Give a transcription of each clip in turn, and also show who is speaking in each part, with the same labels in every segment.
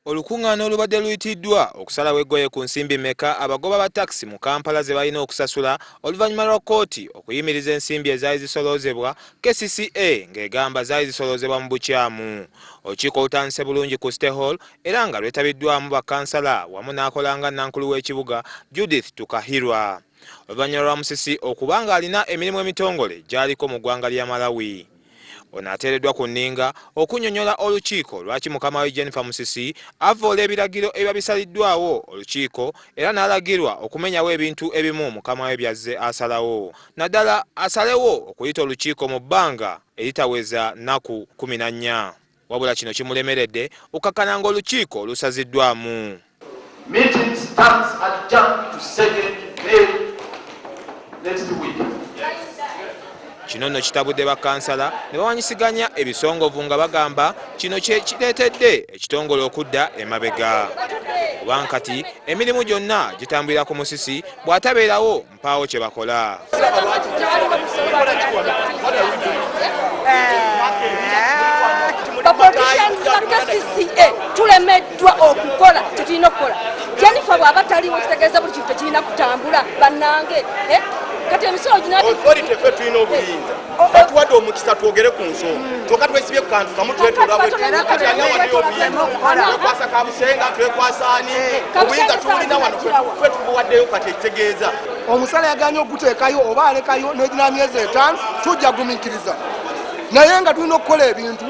Speaker 1: Olukungaana olubadde luyitiddwa okusalawo eggoye ku nsimbi mmeka abagoba ba takisi mu Kampala ze balina okusasula oluvannyuma lwa kkooti okuyimiriza ensimbi ezaali zisoloozebwa KCCA ng'egamba zaali zisoloozebwa mu bukyamu. Olukiiko olutandise bulungi ku State Hall era nga lwetabiddwamu bakkansala wamu n'akolanga Nankulu w'ekibuga Judith Tukahirwa. Oluvannyuma lwa Musisi okuba ng'alina emirimu emitongole gy'aliko mu ggwanga lya Malawi. Ono ateereddwa ku nninga okunnyonnyola olukiiko lwaki mukama we Jennifer Musisi avoola ebiragiro ebiba bisaliddwawo olukiiko era n'alagirwa okumenyawo ebintu ebimu mukama we byazze asalawo. Naddala asalewo okuyita olukiiko mu bbanga eritaweza nnaku 14. Wabula kino kimulemeredde okkakkana ng'olukiiko lusaziddwamu.
Speaker 2: Meeting stands adjourned to 2nd May next week.
Speaker 1: Kino nno kitabudde bakkansala ne bawanyisiganya ebisongovu nga bagamba kino kye kireetedde ekitongole okudda emabega. Kubanga kati emirimu gyonna gitambulira ku Musisi bw'atabeerawo mpaawo kye bakola.
Speaker 3: Tulemeddwa okukola tetulina okukola. Jennifer bw'aba taliwo kitegeeza buli kintu tekirina kutambula bannange. Kati emisolo ginati
Speaker 4: authority fe tulina obuyinza batuwadde omukisa twogere ku nsonga kyokka twesibye ku kantu kamu twetoola kati ani awaddeyo obuyinza twekwasa Kabusenga twekwasa ani obuyinza tuwulina wano fe tubuwaddeyo kati ekitegeeza
Speaker 5: omusala yaganye okuteekayo oba alekayo n'egina myezi 5 tujja gumiikiriza naye nga tulina okukola ebintu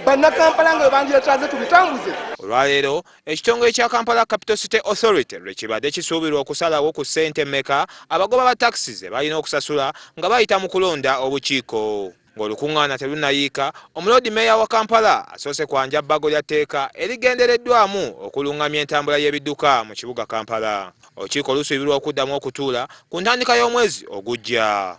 Speaker 5: bannakampala nga bandyetaaze tubitambuze.
Speaker 1: Olwaleero ekitongole kya Kampala Capital City Authority lwe kibadde kisuubirwa okusalawo ku ssente mmeka abagoba ba takisi ze balina okusasula nga bayita mu kulonda obukiiko. Ng'olukungaana terunayiika, omuloodi meeya wa Kampala asoose kwanja bbago lya tteeka erigendereddwamu okulungamya entambula y'ebidduka mu kibuga Kampala. Olukiiko lusuubirwa okuddamu okutuula ku ntandika y'omwezi ogujja.